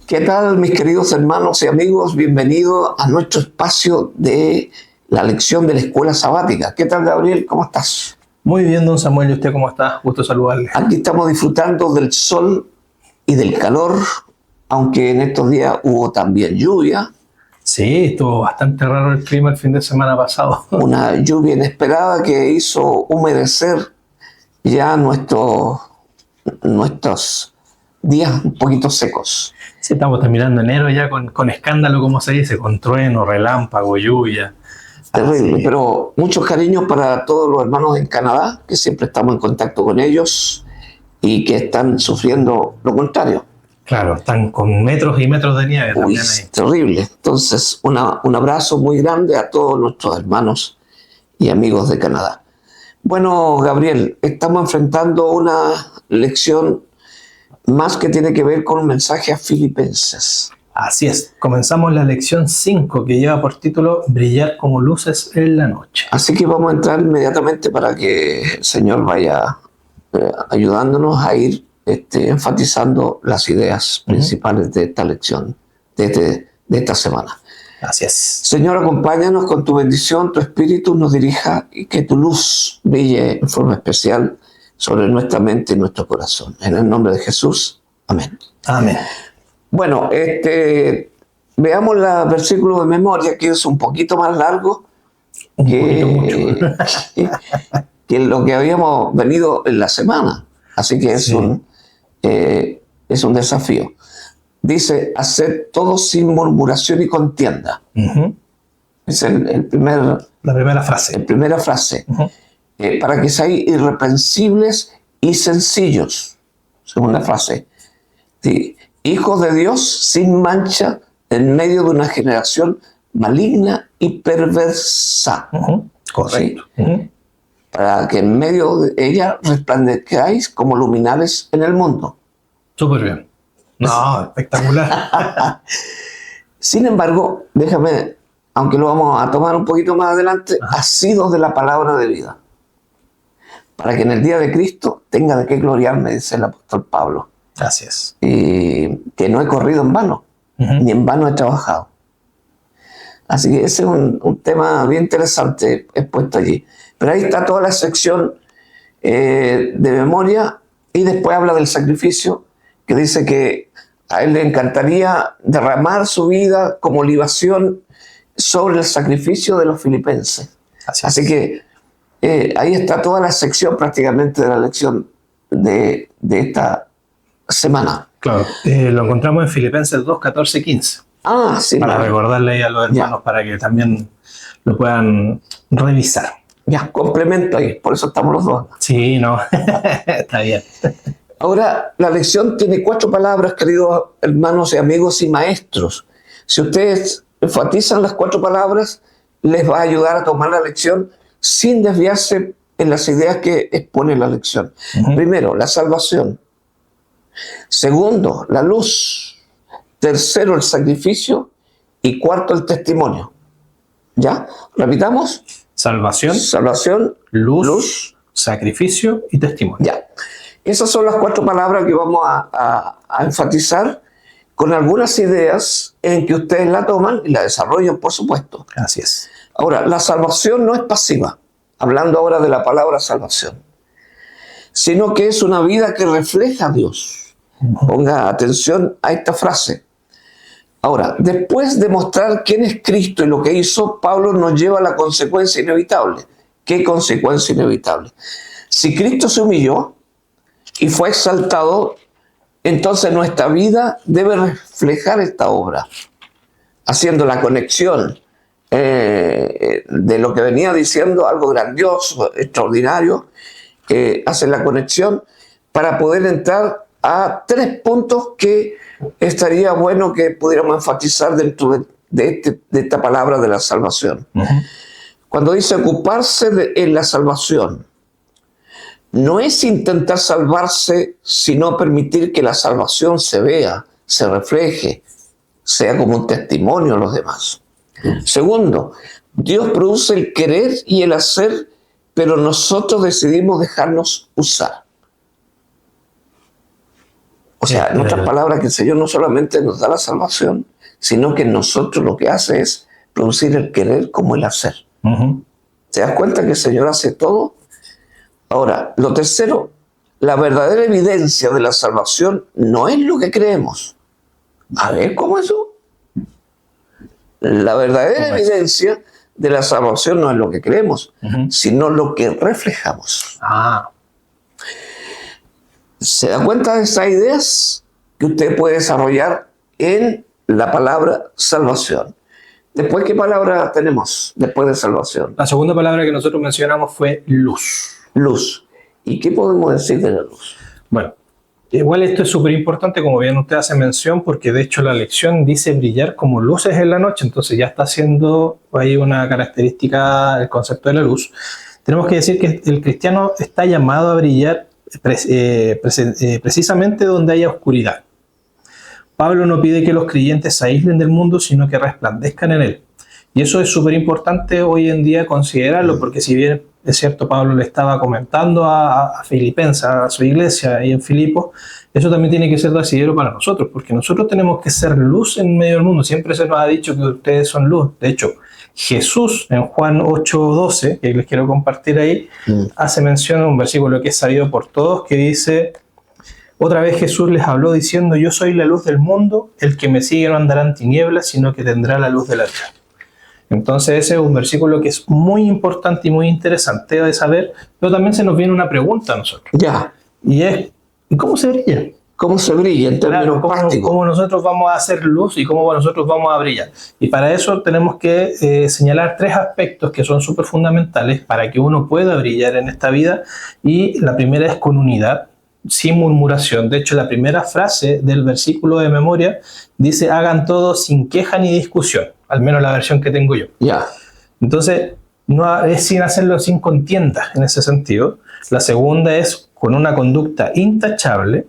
¿Qué tal, mis queridos hermanos y amigos? Bienvenidos a nuestro espacio de la lección de la escuela sabática. ¿Qué tal, Gabriel? ¿Cómo estás? Muy bien, don Samuel. ¿Y usted cómo está? Gusto saludarle. Aquí estamos disfrutando del sol y del calor, aunque en estos días hubo también lluvia. Sí, estuvo bastante raro el clima el fin de semana pasado. Una lluvia inesperada que hizo humedecer ya nuestros días un poquito secos. Sí, estamos terminando enero ya con escándalo, como se dice, con trueno, relámpago, lluvia. Terrible, Así. pero muchos cariños para todos los hermanos en Canadá, que siempre estamos en contacto con ellos y que están sufriendo lo contrario. Claro, están con metros y metros de nieve Uy, también es ahí. terrible. Entonces, un abrazo muy grande a todos nuestros hermanos y amigos de Canadá. Bueno, Gabriel, estamos enfrentando una lección más que tiene que ver con un mensaje a Filipenses. Así es. Comenzamos la lección 5 que lleva por título Brillar como luces en la noche. Así que vamos a entrar inmediatamente para que el Señor vaya ayudándonos a ir enfatizando las ideas principales de esta lección, de esta semana. Así es. Señor, acompáñanos con tu bendición, tu espíritu nos dirija y que tu luz brille en forma especial sobre nuestra mente y nuestro corazón. En el nombre de Jesús, amén. Amén. Bueno, veamos el versículo de memoria, que es un poquito más largo Un poquito mucho. que lo que habíamos venido en la semana. Así que es, Sí. es un desafío. Dice, hacer todo sin murmuración y contienda. Ujú. Es La primera frase. la primera frase. Ujú. Para que seáis irreprensibles y sencillos. Segunda frase. Sí. Hijos de Dios sin mancha en medio de una generación maligna y perversa. Ujú. Correcto. ¿Sí? Ujú. Para que en medio de ella resplandezcáis como luminares en el mundo. Súper bien. No, espectacular. Sin embargo, déjame, aunque lo vamos a tomar un poquito más adelante, asidos de la palabra de vida. Para que en el día de Cristo tenga de qué gloriarme, dice el apóstol Pablo. Gracias. Y que no he corrido en vano, ni en vano he trabajado. Así que ese es un tema bien interesante expuesto allí. Pero ahí está toda la sección de memoria y después habla del sacrificio, que dice que a él le encantaría derramar su vida como libación sobre el sacrificio de los filipenses. Así que ahí está toda la sección prácticamente de la lección de esta semana. Claro, lo encontramos en Filipenses 2, 14 y 15. Ah, sí. Para recordarle ahí a los hermanos, para que también lo puedan revisar. Ya, complemento ahí, por eso estamos los dos. Sí, no, está bien. Ahora, la lección tiene 4 palabras, queridos hermanos y amigos y maestros. Si ustedes enfatizan las 4 palabras, les va a ayudar a tomar la lección sin desviarse en las ideas que expone la lección. Primero, la salvación. Segundo, la luz. Tercero, el sacrificio. Y cuarto, el testimonio. ¿Ya? Repitamos. Salvación, luz, sacrificio y testimonio. Ya. Esas son las 4 palabras que vamos a enfatizar con algunas ideas en que ustedes la toman y la desarrollan, por supuesto. Así es. Ahora, la salvación no es pasiva, hablando ahora de la palabra salvación, sino que es una vida que refleja a Dios. Ponga atención a esta frase. Ahora, después de mostrar quién es Cristo y lo que hizo, Pablo nos lleva a la consecuencia inevitable. ¿Qué consecuencia inevitable? Si Cristo se humilló y fue exaltado, entonces nuestra vida debe reflejar esta obra, haciendo la conexión de lo que venía diciendo, algo grandioso, extraordinario, hace la conexión para poder entrar a 3 puntos que estaría bueno que pudiéramos enfatizar dentro de esta palabra de la salvación. Cuando dice ocuparse en la salvación, no es intentar salvarse, sino permitir que la salvación se vea, se refleje, sea como un testimonio a los demás. Segundo, Dios produce el querer y el hacer, pero nosotros decidimos dejarnos usar. O sea, en otras palabras, que el Señor no solamente nos da la salvación, sino que en nosotros lo que hace es producir el querer como el hacer. ¿Te das cuenta que el Señor hace todo? Ahora, lo tercero, la verdadera evidencia de la salvación no es lo que creemos. A ver, ¿cómo eso? La verdadera evidencia de la salvación no es lo que creemos, sino lo que reflejamos. ¿Se da cuenta de esas ideas que usted puede desarrollar en la palabra salvación? Después, ¿qué palabra tenemos después de salvación? La segunda palabra que nosotros mencionamos fue luz. Luz. ¿Y qué podemos decir de la luz? Bueno, igual esto es súper importante, como bien usted hace mención, porque de hecho la lección dice brillar como luces en la noche, entonces ya está haciendo ahí una característica el concepto de la luz. Tenemos que decir que el cristiano está llamado a brillar precisamente donde haya oscuridad. Pablo no pide que los creyentes se aíslen del mundo, sino que resplandezcan en él. Y eso es súper importante hoy en día considerarlo, porque si bien es cierto, Pablo le estaba comentando a Filipenses, a su iglesia ahí en Filipos, eso también tiene que ser de asidero para nosotros, porque nosotros tenemos que ser luz en medio del mundo. Siempre se nos ha dicho que ustedes son luz. De hecho, Jesús en Juan 8:12, que les quiero compartir ahí, hace mención a un versículo que es sabido por todos, que dice: otra vez Jesús les habló diciendo: yo soy la luz del mundo, el que me sigue no andará en tinieblas, sino que tendrá la luz de la vida. Entonces ese es un versículo que es muy importante y muy interesante de saber, pero también se nos viene una pregunta a nosotros. Ya. Y es, ¿y cómo se brilla? ¿Cómo se brilla en términos prácticos? ¿Cómo nosotros vamos a hacer luz y cómo nosotros vamos a brillar? Y para eso tenemos que señalar 3 aspectos que son súper fundamentales para que uno pueda brillar en esta vida. Y la primera es con unidad, sin murmuración. De hecho, la primera frase del versículo de memoria dice: hagan todo sin queja ni discusión, al menos la versión que tengo yo. Ya. Entonces, no es sin hacerlo sin contienda en ese sentido. La segunda es con una conducta intachable.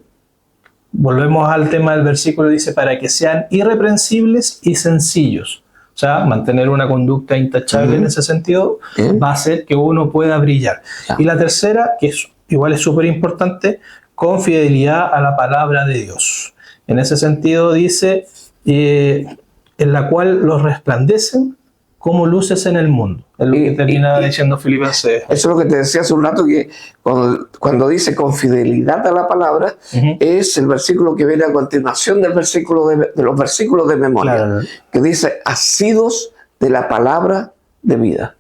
Volvemos al tema del versículo, dice: para que sean irreprensibles y sencillos. O sea, mantener una conducta intachable en ese sentido va a hacer que uno pueda brillar. Y la tercera, que igual es súper importante, con fidelidad a la palabra de Dios. En ese sentido dice, en la cual los resplandecen como luces en el mundo. Es lo que termina diciendo Filipenses. Eso es lo que te decía hace un rato, que cuando dice con fidelidad a la palabra, es el versículo que viene a continuación del versículo de los versículos de memoria, que dice: asidos de la palabra de vida.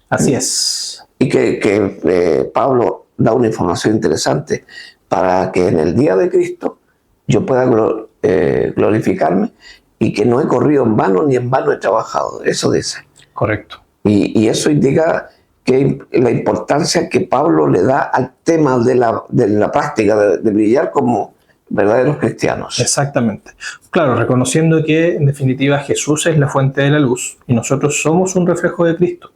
Así es. Y que Pablo da una información interesante para que en el día de Cristo yo pueda glorificarme, y que no he corrido en vano ni en vano he trabajado. Eso dice. Correcto. Y eso indica que la importancia que Pablo le da al tema de la práctica de brillar como verdaderos cristianos. Exactamente. Claro, reconociendo que en definitiva Jesús es la fuente de la luz y nosotros somos un reflejo de Cristo.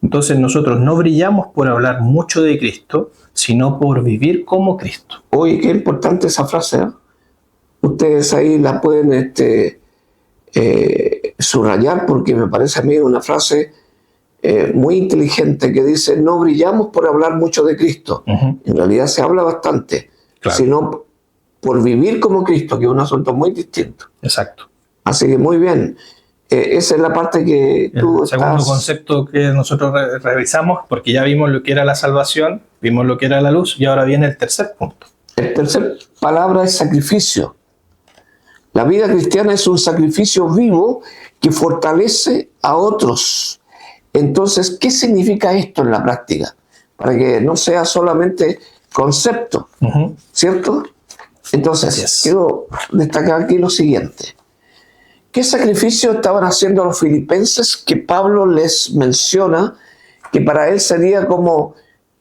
Entonces nosotros no brillamos por hablar mucho de Cristo, sino por vivir como Cristo. Oye, qué importante esa frase, ¿eh? Ustedes ahí la pueden subrayar, porque me parece a mí una frase muy inteligente, que dice: no brillamos por hablar mucho de Cristo. En realidad se habla bastante, sino por vivir como Cristo, que es un asunto muy distinto. Exacto. Así que muy bien. Esa es la parte que tú El segundo concepto que nosotros revisamos, porque ya vimos lo que era la salvación, vimos lo que era la luz, y ahora viene el tercer punto. El tercer palabra es sacrificio. La vida cristiana es un sacrificio vivo que fortalece a otros. Entonces, ¿qué significa esto en la práctica? Para que no sea solamente concepto, ¿cierto? Entonces, quiero destacar aquí lo siguiente. ¿Qué sacrificio estaban haciendo los filipenses que Pablo les menciona, que para él sería como,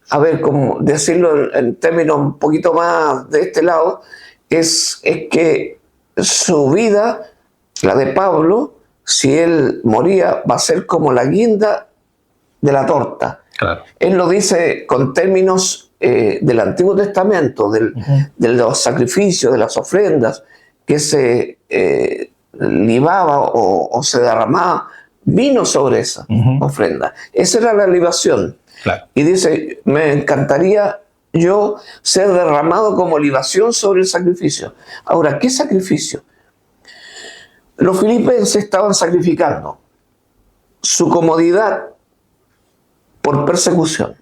a ver, como decirlo en términos un poquito más de este lado, es que su vida, la de Pablo, si él moría, va a ser como la guinda de la torta. Claro. Él lo dice con términos del Antiguo Testamento, de los sacrificios, de las ofrendas, que se libaba o se derramaba vino sobre esa ofrenda. Esa era la libación. Claro. Y dice: me encantaría yo ser derramado como libación sobre el sacrificio. Ahora, ¿qué sacrificio? Los filipenses estaban sacrificando su comodidad por persecución.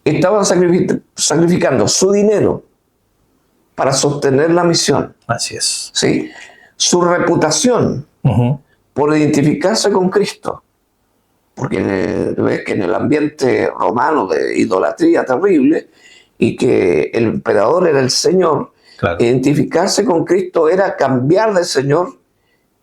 Estaban sacrificando su dinero para sostener la misión. Así es. ¿Sí? Su reputación por identificarse con Cristo. Porque ves que en el ambiente romano de idolatría terrible y que el emperador era el Señor, Claro. identificarse con Cristo era cambiar de Señor,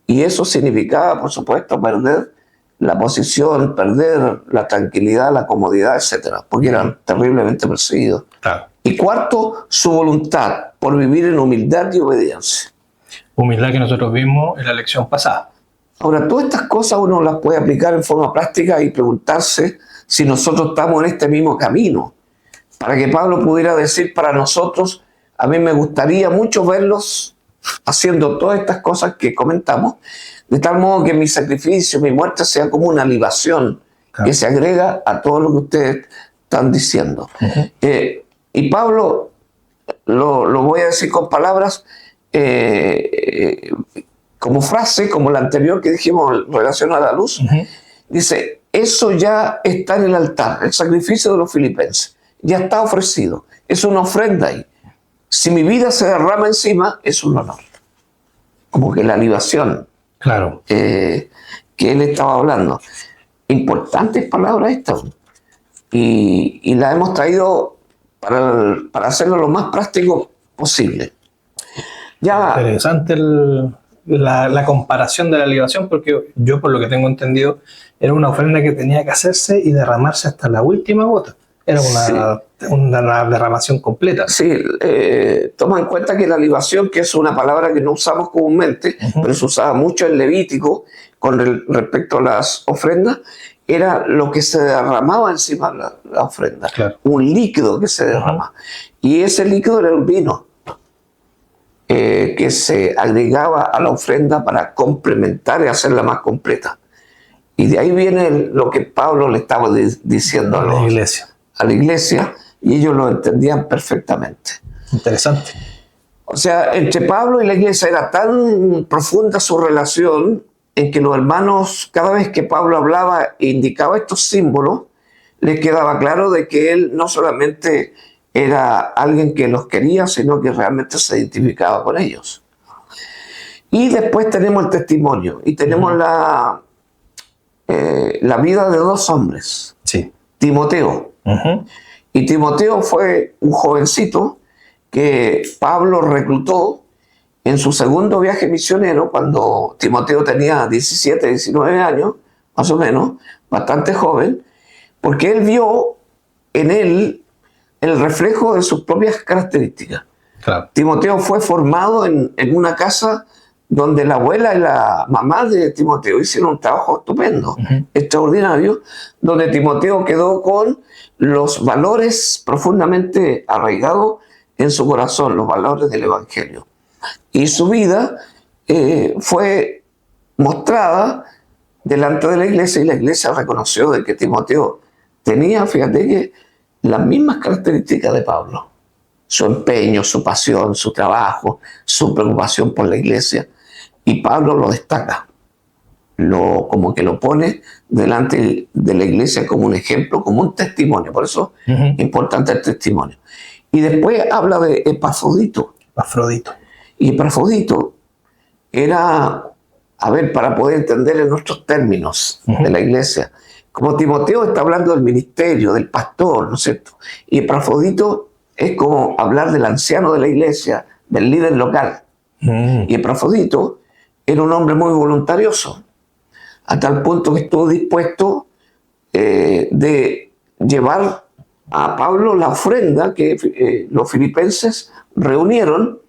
y eso significaba, por supuesto, perder la posición, perder la tranquilidad, la comodidad, etc., porque eran terriblemente perseguidos. Claro. Y cuarto, su voluntad por vivir en humildad y obediencia. Humildad que nosotros vimos en la lección pasada. Ahora, todas estas cosas uno las puede aplicar en forma práctica y preguntarse si nosotros estamos en este mismo camino. Para que Pablo pudiera decir para nosotros, a mí me gustaría mucho verlos haciendo todas estas cosas que comentamos, de tal modo que mi sacrificio, mi muerte sea como una libación que se agrega a todo lo que ustedes están diciendo. Y Pablo, lo voy a decir con palabras, como frase, como la anterior que dijimos en relación a la luz, dice, eso ya está en el altar, el sacrificio de los filipenses, ya está ofrecido, es una ofrenda ahí. Si mi vida se derrama encima, es un honor. Como que la libación Claro. que él estaba hablando. Importantes palabras estas. Y las hemos traído para hacerlo lo más práctico posible. Ya, Interesante la comparación de la libación, porque yo, por lo que tengo entendido, era una ofrenda que tenía que hacerse y derramarse hasta la última gota. Era una derramación completa. sí, toma en cuenta que la libación, que es una palabra que no usamos comúnmente, pero se usaba mucho en Levítico con respecto a las ofrendas, era lo que se derramaba encima de la ofrenda. Claro. Un líquido que se derrama. Y ese líquido era el vino, que se agregaba a la ofrenda para complementar y hacerla más completa. Y de ahí viene lo que Pablo le estaba diciendo a la iglesia, y ellos lo entendían perfectamente. Interesante. O sea, entre Pablo y la iglesia era tan profunda su relación en que los hermanos, cada vez que Pablo hablaba e indicaba estos símbolos, les quedaba claro de que él no solamente era alguien que los quería, sino que realmente se identificaba con ellos. Y después tenemos el testimonio, y tenemos la vida de dos hombres. Sí. Timoteo. Y Timoteo fue un jovencito que Pablo reclutó en su segundo viaje misionero, cuando Timoteo tenía 17, 19 años, más o menos, bastante joven, porque él vio en él el reflejo de sus propias características. Claro. Timoteo fue formado en una casa donde la abuela y la mamá de Timoteo hicieron un trabajo estupendo, extraordinario, donde Timoteo quedó con los valores profundamente arraigados en su corazón, los valores del Evangelio. Y su vida fue mostrada delante de la iglesia, y la iglesia reconoció de que Timoteo tenía, fíjate que, las mismas características de Pablo. Su empeño, su pasión, su trabajo, su preocupación por la iglesia. Y Pablo lo destaca, como que lo pone delante de la iglesia como un ejemplo, como un testimonio. Por eso es importante el testimonio. Y después habla de Epafrodito. Y Epafrodito era, a ver, para poder entender en nuestros términos de la iglesia, como Timoteo está hablando del ministerio, del pastor, ¿no es cierto? Y Epafrodito es como hablar del anciano de la iglesia, del líder local. Y Epafrodito era un hombre muy voluntarioso, a tal punto que estuvo dispuesto de llevar a Pablo la ofrenda que los filipenses reunieron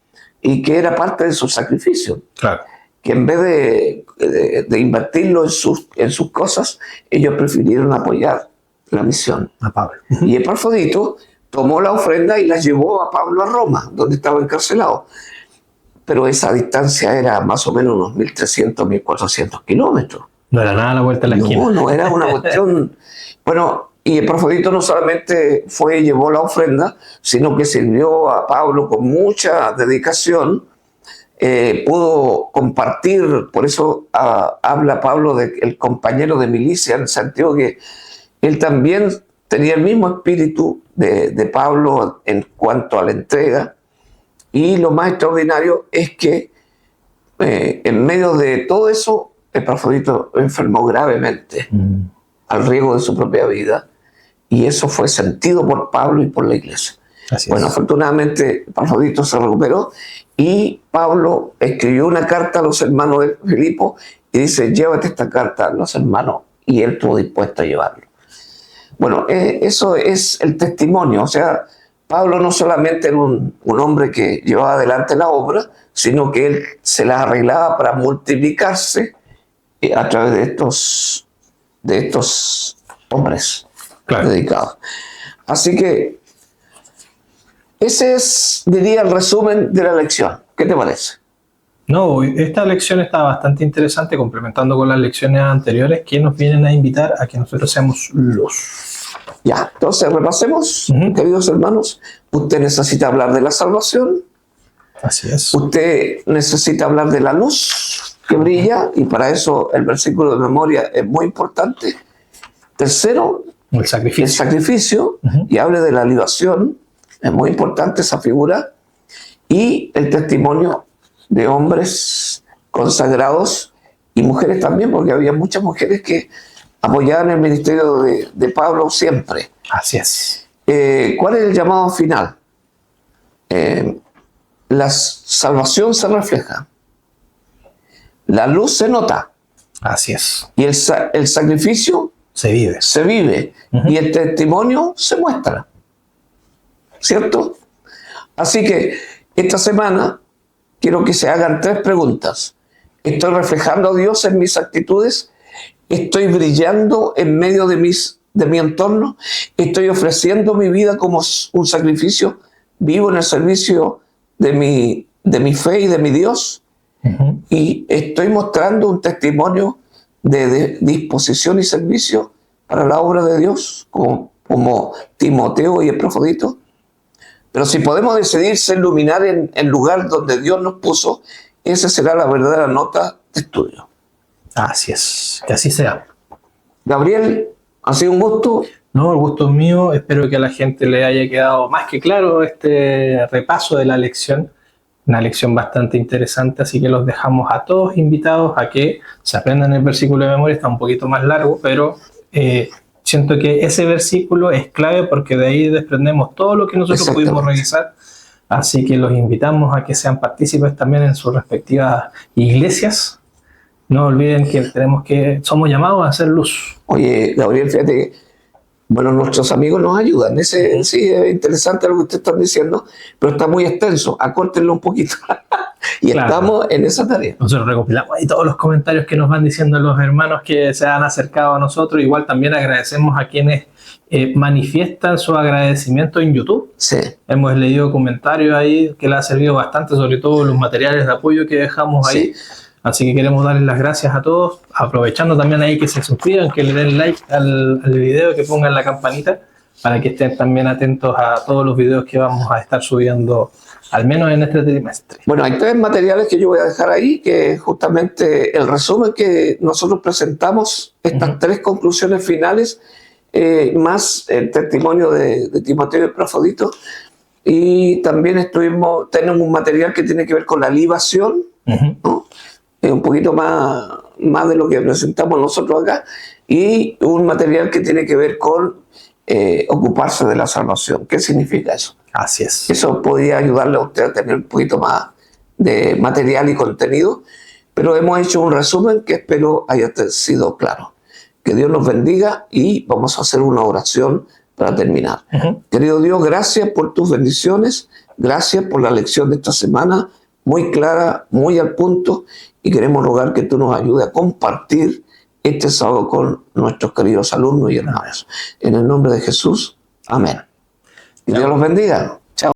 y que era parte de su sacrificio. Claro. Que en vez de invertirlo en sus cosas, ellos prefirieron apoyar la misión. A Pablo. Y Epafrodito tomó la ofrenda y la llevó a Pablo a Roma, donde estaba encarcelado. Pero esa distancia era más o menos unos 1.300, 1.400 kilómetros. No era nada la vuelta a la esquina. No era una cuestión... Bueno, Y Epafrodito no solamente fue y llevó la ofrenda, sino que sirvió a Pablo con mucha dedicación, pudo compartir, por eso habla Pablo del compañero de milicia, en el sentido que él también tenía el mismo espíritu de Pablo en cuanto a la entrega. Y lo más extraordinario es que en medio de todo eso, Epafrodito enfermó gravemente al riesgo de su propia vida, y eso fue sentido por Pablo y por la iglesia. Bueno, afortunadamente Epafrodito se recuperó y Pablo escribió una carta a los hermanos de Filipo y dice: llévate esta carta a los hermanos, y él estuvo dispuesto a llevarlo. Bueno, eso es el testimonio. O sea, Pablo no solamente era un hombre que llevaba adelante la obra, sino que él se la arreglaba para multiplicarse a través de estos hombres dedicados. Así que ese es, diría, el resumen de la lección. ¿Qué te parece? No, esta lección está bastante interesante, complementando con las lecciones anteriores que nos vienen a invitar a que nosotros seamos luz. Ya, entonces repasemos, queridos hermanos. Usted necesita hablar de la salvación. Así es. Usted necesita hablar de la luz que brilla, y para eso el versículo de memoria es muy importante. Tercero, el sacrificio. Y hable de la libación. Es muy importante esa figura. Y el testimonio de hombres consagrados y mujeres también, porque había muchas mujeres que apoyaban el ministerio de Pablo siempre. Así es. ¿Cuál es el llamado final? La salvación se refleja, la luz se nota. Así es. Y el sacrificio se vive. Y el testimonio se muestra. ¿Cierto? Así que esta semana quiero que se hagan 3 preguntas. ¿Estoy reflejando a Dios en mis actitudes? ¿Estoy brillando en medio de mi entorno? ¿Estoy ofreciendo mi vida como un sacrificio vivo en el servicio de mi fe y de mi Dios? ¿Y estoy mostrando un testimonio de disposición y servicio para la obra de Dios, como Timoteo y Epafrodito? Pero si podemos decidir ser luminar en el lugar donde Dios nos puso, esa será la verdadera nota de estudio. Así es, que así sea. Gabriel, ha sido un gusto. No, el gusto es mío. Espero que a la gente le haya quedado más que claro este repaso de la lección. Una lección bastante interesante, así que los dejamos a todos invitados a que se aprendan el versículo de memoria. Está un poquito más largo, pero siento que ese versículo es clave porque de ahí desprendemos todo lo que nosotros pudimos revisar. Así que los invitamos a que sean partícipes también en sus respectivas iglesias. No olviden que somos llamados a hacer luz. Oye, Gabriel, fíjate que, bueno, nuestros amigos nos ayudan. Sí, es interesante lo que ustedes están diciendo, pero está muy extenso. Acórtenlo un poquito. Y estamos en esa tarea. Nosotros recopilamos ahí todos los comentarios que nos van diciendo los hermanos que se han acercado a nosotros. Igual también agradecemos a quienes manifiestan su agradecimiento en YouTube. Sí. Hemos leído comentarios ahí que les ha servido bastante, sobre todo los materiales de apoyo que dejamos ahí. Así que queremos darles las gracias a todos, aprovechando también ahí que se suscriban, que le den like al video, que pongan la campanita para que estén también atentos a todos los videos que vamos a estar subiendo, al menos en este trimestre. Bueno, hay 3 materiales que yo voy a dejar ahí, que justamente el resumen que nosotros presentamos, estas 3 conclusiones finales, más el testimonio de Timoteo y Epafrodito, y también tenemos un material que tiene que ver con la libación, ¿no? Un poquito más de lo que presentamos nosotros acá, y un material que tiene que ver con ocuparse de la salvación. ¿Qué significa eso? Así es. Eso podría ayudarle a usted a tener un poquito más de material y contenido, pero hemos hecho un resumen que espero haya sido claro. Que Dios nos bendiga y vamos a hacer una oración para terminar. Querido Dios, gracias por tus bendiciones, gracias por la lección de esta semana, muy clara, muy al punto, y queremos rogar que tú nos ayudes a compartir este sábado con nuestros queridos alumnos y hermanos. En el nombre de Jesús, amén. Que Dios los bendiga.